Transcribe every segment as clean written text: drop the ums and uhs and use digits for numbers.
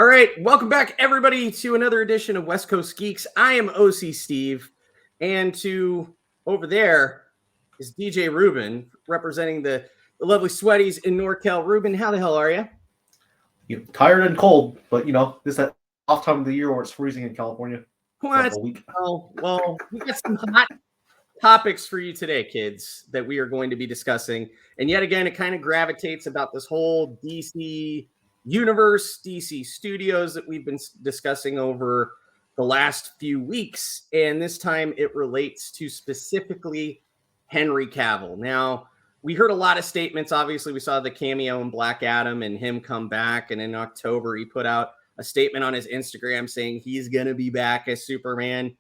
All right, welcome back, everybody, to another edition of West Coast Geeks. I am OC Steve, and to over there is DJ Ruben, representing the lovely sweaties in NorCal. Ruben, how the hell are you? Tired and cold, but this is that off time of the year where it's freezing in California for like What? a week. Well, we got some hot topics for you today, kids, that we are going to be discussing. And yet again, it kind of gravitates about this whole DC universe, DC studios that we've been discussing over the last few weeks. And this time it relates to specifically Henry Cavill. Now, we heard a lot of statements. Obviously, we saw the cameo in Black Adam and him come back. And in October, he put out a statement on his Instagram saying he's going to be back as Superman.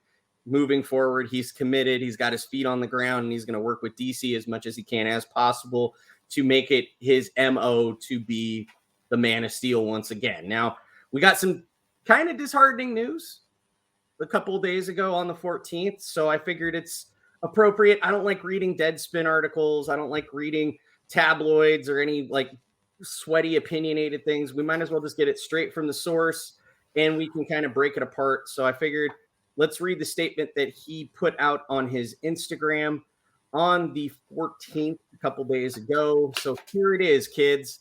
Moving forward, he's committed. He's got his feet on the ground, and he's going to work with DC as much as he can as possible to make it his MO to be the Man of Steel once again. Now, we got some kind of disheartening news a couple of days ago on the 14th, so I figured it's appropriate. I don't like reading Deadspin articles. I don't like reading tabloids or any like sweaty, opinionated things. We might as well just get it straight from the source, and we can kind of break it apart. So I figured let's read the statement that he put out on his Instagram on the 14th, a couple days ago. So here it is, kids.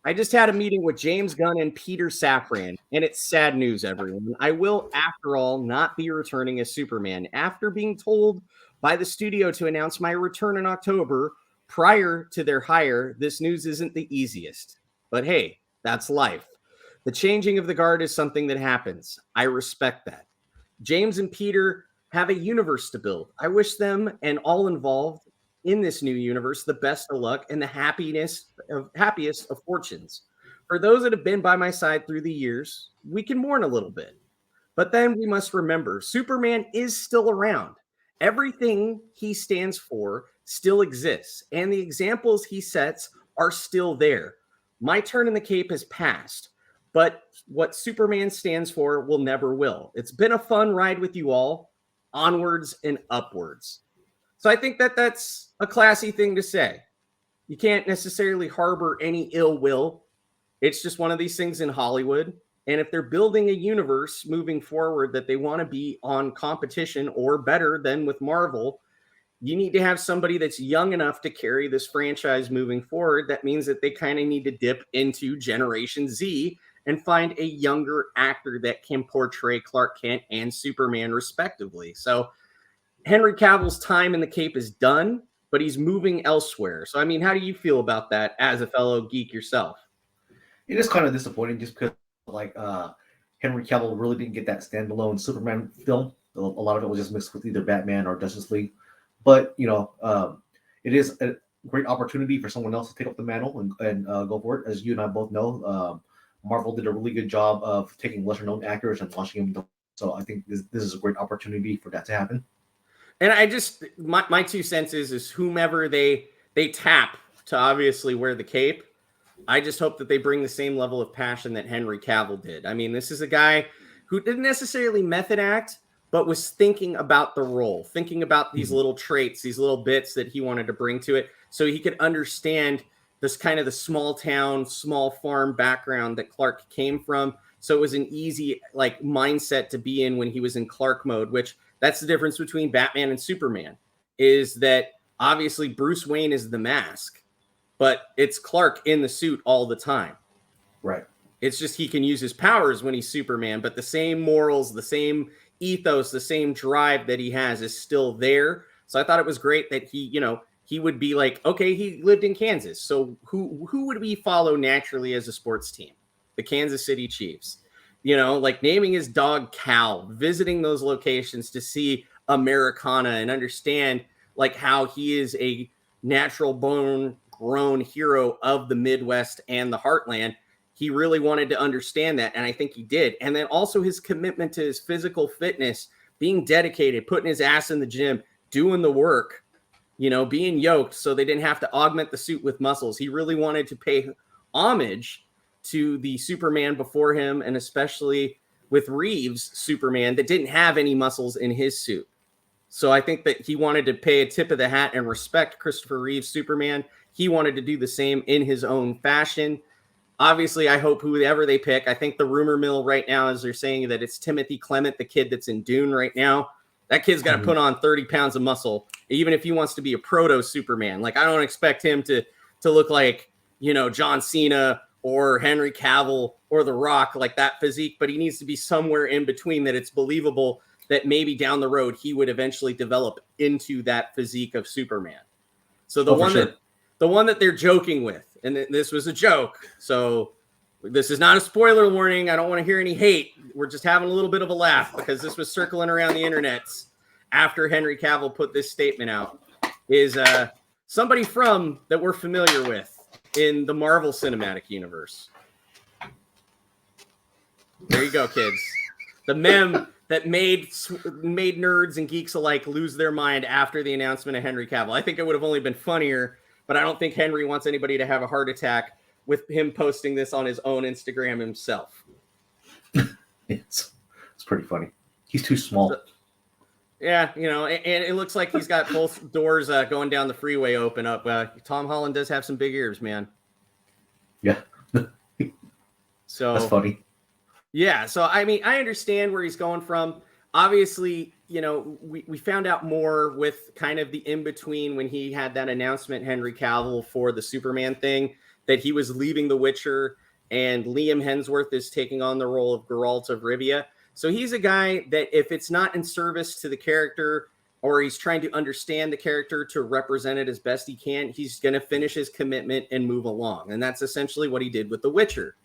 I just had a meeting with James Gunn and Peter Safran, and it's sad news, everyone. I will, after all, not be returning as Superman. After being told by the studio to announce my return in October prior to their hire, this news isn't the easiest. But hey, that's life. The changing of the guard is something that happens. I respect that. James and Peter have a universe to build. I wish them and all involved in this new universe the best of luck and the happiest of fortunes. For those that have been by my side through the years, we can mourn a little bit. But then we must remember, Superman is still around. Everything he stands for still exists, and the examples he sets are still there. My turn in the cape has passed, but what Superman stands for will never will. It's been a fun ride with you all, onwards and upwards. So I think that that's a classy thing to say. You can't necessarily harbor any ill will. It's just one of these things in Hollywood. And if they're building a universe moving forward that they want to be on competition or better than with Marvel, you need to have somebody that's young enough to carry this franchise moving forward. That means that they kind of need to dip into Generation Z and find a younger actor that can portray Clark Kent and Superman respectively. So Henry Cavill's time in the cape is done, but he's moving elsewhere. So, I mean, how do you feel about that as a fellow geek yourself? It is kind of disappointing just because, Henry Cavill really didn't get that standalone Superman film. A lot of it was just mixed with either Batman or Justice League. But, it is a great opportunity for someone else to take up the mantle and go for it. As you and I both know, Marvel did a really good job of taking lesser-known actors and launching them. So I think this is a great opportunity for that to happen. And I just my 2 cents is whomever they tap to obviously wear the cape, I just hope that they bring the same level of passion that Henry Cavill did. I mean, this is a guy who didn't necessarily method act, but was thinking about the role, thinking about these little traits, these little bits that he wanted to bring to it so he could understand this kind of the small town, small farm background that Clark came from. So it was an easy mindset to be in when he was in Clark mode, which that's the difference between Batman and Superman, is that obviously Bruce Wayne is the mask, but it's Clark in the suit all the time. Right. It's just he can use his powers when he's Superman, but the same morals, the same ethos, the same drive that he has is still there. So I thought it was great that he would be like, okay, he lived in Kansas. So who would we follow naturally as a sports team? The Kansas City Chiefs. Naming his dog Cal, visiting those locations to see Americana and understand how he is a natural born grown hero of the Midwest and the Heartland. He really wanted to understand that, and I think he did. And then also his commitment to his physical fitness, being dedicated, putting his ass in the gym, doing the work, being yoked so they didn't have to augment the suit with muscles. He really wanted to pay homage to the Superman before him, and especially with Reeves' Superman that didn't have any muscles in his suit. So I think that he wanted to pay a tip of the hat and respect Christopher Reeve's Superman. He wanted to do the same in his own fashion. Obviously, I hope whoever they pick. I think the rumor mill right now is they're saying that it's Timothy Clement, the kid that's in Dune right now. That kid's got to put on 30 pounds of muscle, even if he wants to be a proto Superman. Like, I don't expect him to look like, John Cena or Henry Cavill or The Rock, like that physique, but he needs to be somewhere in between that it's believable that maybe down the road he would eventually develop into that physique of Superman. So the one that they're joking with, and this was a joke, so this is not a spoiler warning. I don't want to hear any hate. We're just having a little bit of a laugh because this was circling around the internets after Henry Cavill put this statement out, is somebody that we're familiar with in the Marvel Cinematic Universe. There you go, kids. The meme that made nerds and geeks alike lose their mind after the announcement of Henry Cavill. I think it would have only been funnier, but I don't think Henry wants anybody to have a heart attack with him posting this on his own Instagram himself. It's pretty funny. He's too small. Yeah, and it looks like he's got both doors going down the freeway open up. Tom Holland does have some big ears, man. Yeah. So that's funny. Yeah, so I mean, I understand where he's going from. Obviously, we found out more with kind of the in-between when he had that announcement, Henry Cavill, for the Superman thing, that he was leaving The Witcher, and Liam Hemsworth is taking on the role of Geralt of Rivia. So he's a guy that if it's not in service to the character, or he's trying to understand the character to represent it as best he can, he's going to finish his commitment and move along. And that's essentially what he did with The Witcher.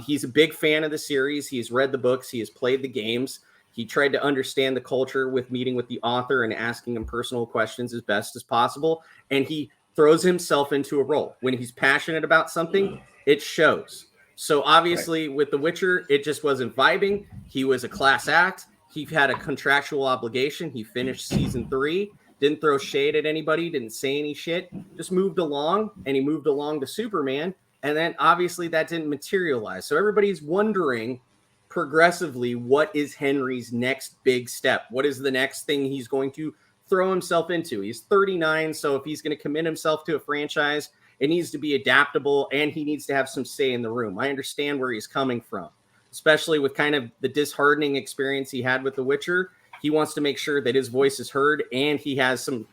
He's a big fan of the series. He's read the books. He has played the games. He tried to understand the culture with meeting with the author and asking him personal questions as best as possible. And he throws himself into a role. When he's passionate about something, it shows. So obviously with The Witcher, it just wasn't vibing. He was a class act. He had a contractual obligation. He finished season 3, didn't throw shade at anybody, didn't say any shit, just moved along, and he moved along to Superman. And then obviously that didn't materialize. So everybody's wondering progressively, what is Henry's next big step? What is the next thing he's going to throw himself into? He's 39. So if he's going to commit himself to a franchise, it needs to be adaptable and he needs to have some say in the room. I understand where he's coming from, especially with kind of the disheartening experience he had with The Witcher. He wants to make sure that his voice is heard and he has some,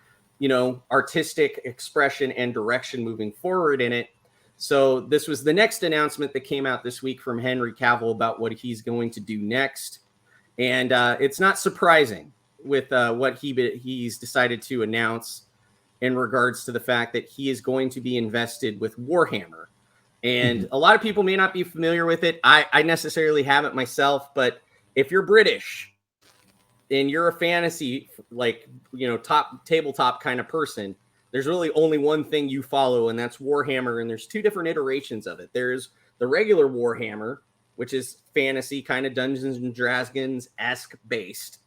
artistic expression and direction moving forward in it. So this was the next announcement that came out this week from Henry Cavill about what he's going to do next. And it's not surprising with what he's decided to announce in regards to the fact that he is going to be invested with Warhammer. And a lot of people may not be familiar with it. I necessarily haven't myself, but if you're British and you're a fantasy, top tabletop kind of person, there's really only one thing you follow, and that's Warhammer. And there's 2 different iterations of it. There's the regular Warhammer, which is fantasy, kind of Dungeons and Dragons-esque based,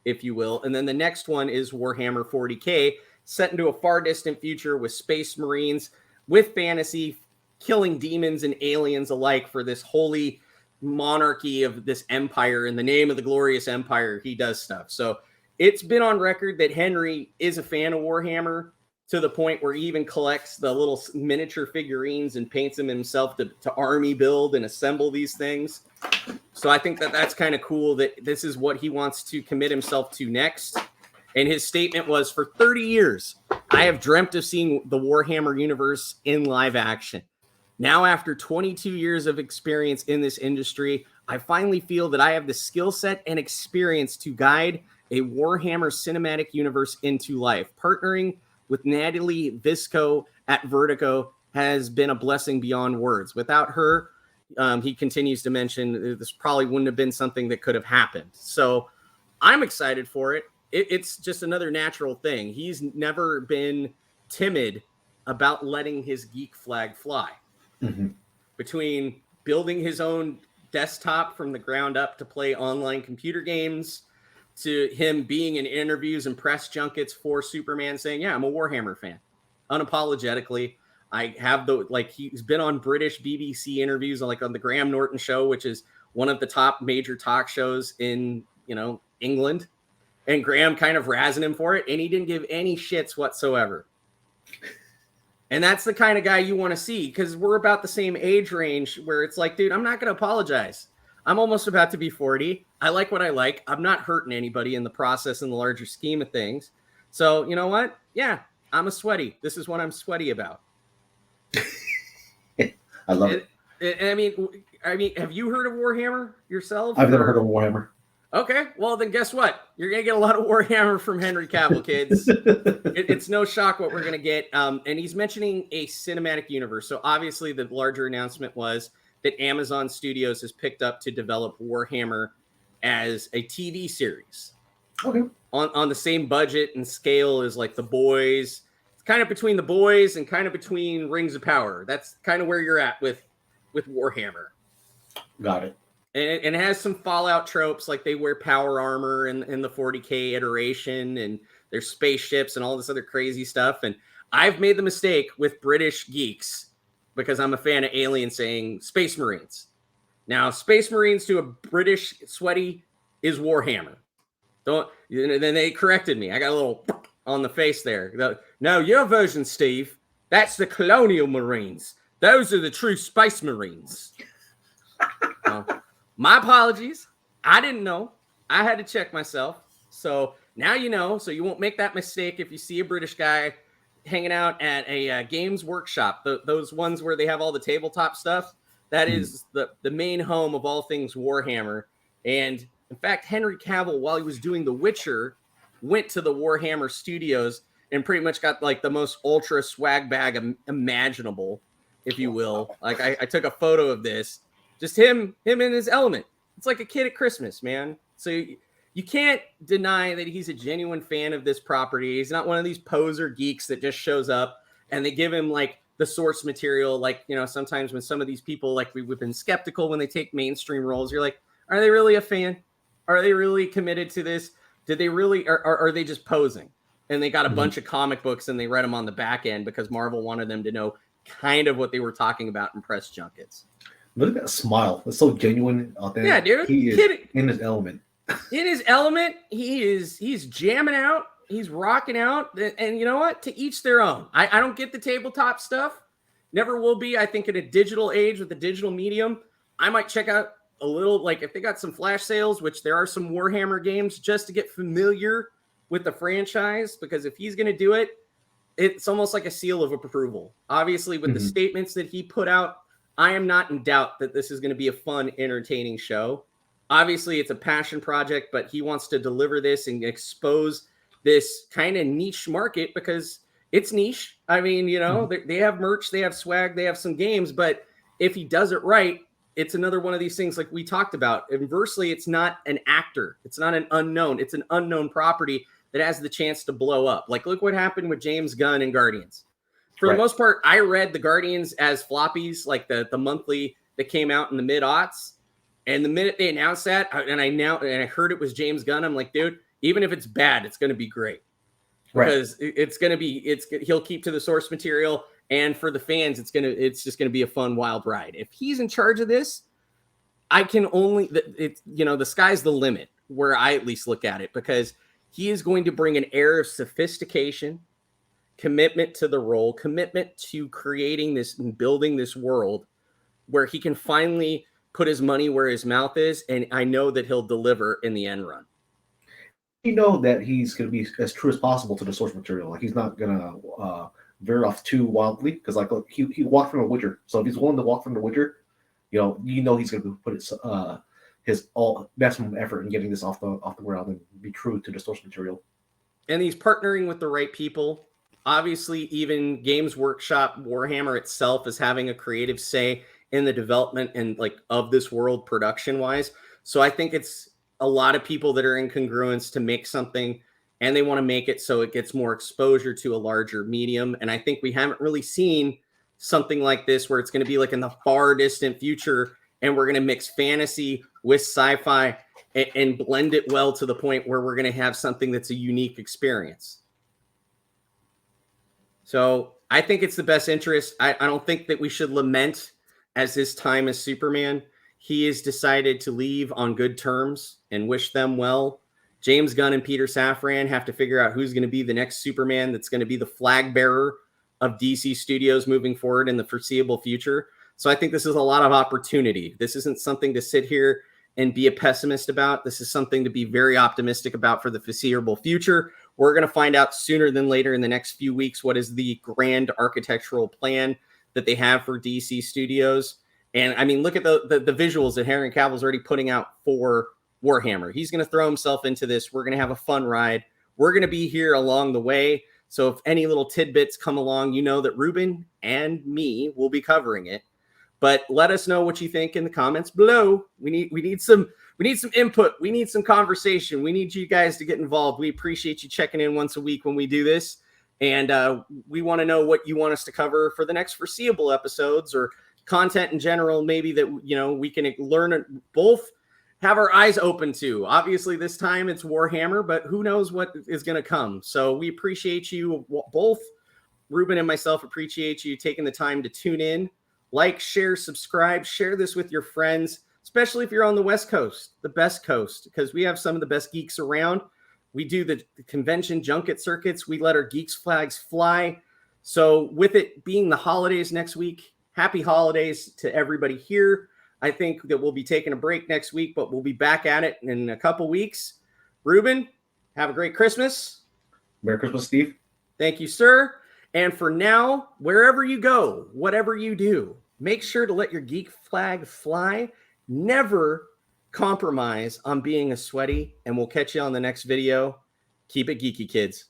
if you will. And then the next one is Warhammer 40K, set into a far distant future with space marines, with fantasy, killing demons and aliens alike for this holy monarchy of this empire. In the name of the glorious empire, he does stuff. So it's been on record that Henry is a fan of Warhammer, to the point where he even collects the little miniature figurines and paints them himself to army build and assemble these things. So I think that that's kind of cool that this is what he wants to commit himself to next. And his statement was, for 30 years, I have dreamt of seeing the Warhammer universe in live action. Now, after 22 years of experience in this industry, I finally feel that I have the skill set and experience to guide a Warhammer cinematic universe into life. Partnering with Natalie Visco at Vertigo has been a blessing beyond words. Without her, he continues to mention, this probably wouldn't have been something that could have happened. So I'm excited for it. It's just another natural thing. He's never been timid about letting his geek flag fly. Between building his own desktop from the ground up to play online computer games, to him being in interviews and press junkets for Superman saying, yeah, I'm a Warhammer fan, unapologetically. I have he's been on British BBC interviews, on the Graham Norton show, which is one of the top major talk shows in, England. And Graham kind of razzing him for it. And he didn't give any shits whatsoever. And that's the kind of guy you want to see, because we're about the same age range where it's like, dude, I'm not going to apologize. I'm almost about to be 40. I like what I like. I'm not hurting anybody in the process in the larger scheme of things. So, you know what? Yeah, I'm a sweaty. This is what I'm sweaty about. I love it. I mean, have you heard of Warhammer yourself? I've never heard of Warhammer. Okay, well then guess what? You're gonna get a lot of Warhammer from Henry Cavill, kids. It's no shock what we're gonna get. And he's mentioning a cinematic universe. So obviously the larger announcement was that Amazon Studios has picked up to develop Warhammer as a TV series. Okay. On the same budget and scale as like The Boys. It's kind of between The Boys and kind of between Rings of Power. That's kind of where you're at with Warhammer. Got it. And it has some Fallout tropes, like they wear power armor in the 40K iteration, and there's spaceships and all this other crazy stuff. And I've made the mistake with British geeks, because I'm a fan of Alien, saying Space Marines. Now, Space Marines to a British sweaty is Warhammer. Then they corrected me. I got a little on the face there. No, your version, Steve, that's the Colonial Marines. Those are the true Space Marines. My apologies. I didn't know. I had to check myself. So now you know. So you won't make that mistake if you see a British guy hanging out at a games workshop. Those ones where they have all the tabletop stuff. That is the main home of all things Warhammer. And in fact, Henry Cavill, while he was doing The Witcher, went to the Warhammer studios and pretty much got like the most ultra swag bag imaginable, if you will. Like I took a photo of this. Just him in his element. It's like a kid at Christmas, man. So you can't deny that he's a genuine fan of this property. He's not one of these poser geeks that just shows up and they give him like the source material. Like, you know, sometimes when some of these people, like we've been skeptical when they take mainstream roles, you're like, are they really a fan? Are they really committed to this? Did they really, or are they just posing? And they got a bunch of comic books and they read them on the back end because Marvel wanted them to know kind of what they were talking about in press junkets. Look at that smile. It's so genuine, authentic. Yeah, dude. He is in his element. In his element, he's jamming out. He's rocking out. And you know what? To each their own. I don't get the tabletop stuff. Never will be. I think in a digital age with the digital medium, I might check out a little, like if they got some flash sales, which there are some Warhammer games, just to get familiar with the franchise. Because if he's going to do it, it's almost like a seal of approval. Obviously, with the statements that he put out, I am not in doubt that this is going to be a fun, entertaining show. Obviously, it's a passion project, but he wants to deliver this and expose this kind of niche market because it's niche. I mean, you know, they have merch, they have swag, they have some games, but if he does it right, it's another one of these things like we talked about. Inversely, it's not an actor. It's not an unknown. It's an unknown property that has the chance to blow up. Like, look what happened with James Gunn and Guardians. For the most part, I read the Guardians as floppies, like the monthly that came out in the mid-aughts. And the minute they announced that, and I heard it was James Gunn, I'm like, dude, even if it's bad, it's going to be great. Because he'll keep to the source material. And for the fans, it's just going to be a fun, wild ride. If he's in charge of this, the sky's the limit where I at least look at it, because he is going to bring an air of sophistication, commitment to the role, commitment to creating this and building this world where he can finally put his money where his mouth is. And I know that he'll deliver in the end run. You know that he's going to be as true as possible to the source material. Like he's not going to veer off too wildly, because like he walked from The Witcher. So if he's willing to walk from The Witcher, you know he's going to put his all maximum effort in getting this off the ground and be true to the source material. And he's partnering with the right people. Obviously, even Games Workshop, Warhammer itself is having a creative say in the development and like of this world production wise. So I think it's a lot of people that are in congruence to make something, and they want to make it so it gets more exposure to a larger medium. And I think we haven't really seen something like this where it's going to be like in the far distant future and we're going to mix fantasy with sci-fi and blend it well to the point where we're going to have something that's a unique experience. So I think it's the best interest. I don't think that we should lament as his time as Superman. He has decided to leave on good terms and wish them well. James Gunn and Peter Safran have to figure out who's going to be the next Superman that's going to be the flag bearer of DC Studios moving forward in the foreseeable future. So I think this is a lot of opportunity. This isn't something to sit here and be a pessimist about. This is something to be very optimistic about for the foreseeable future. We're going to find out sooner than later in the next few weeks what is the grand architectural plan that they have for DC Studios. And I mean, look at the visuals that Henry Cavill's already putting out for Warhammer. He's going to throw himself into this. We're going to have a fun ride. We're going to be here along the way. So if any little tidbits come along, you know that Ruben and me will be covering it. But let us know what you think in the comments below. We need some input. We need some conversation. We need you guys to get involved. We appreciate you checking in once a week when we do this. And we want to know what you want us to cover for the next foreseeable episodes or content in general, maybe that, you know, we can learn both, have our eyes open to. Obviously, this time it's Warhammer, but who knows what is going to come. So we appreciate you both. Ruben and myself appreciate you taking the time to tune in. Like, share, subscribe, share this with your friends, especially if you're on the West Coast, the best coast, because we have some of the best geeks around. We do the convention junket circuits. We let our geeks flags fly. So with it being the holidays next week, happy holidays to everybody here. I think that we'll be taking a break next week, but we'll be back at it in a couple weeks. Ruben, have a great Christmas. Merry Christmas, Steve. Thank you, sir. And for now, wherever you go, whatever you do, make sure to let your geek flag fly. Never compromise on being a sweaty, and we'll catch you on the next video. Keep it geeky, kids.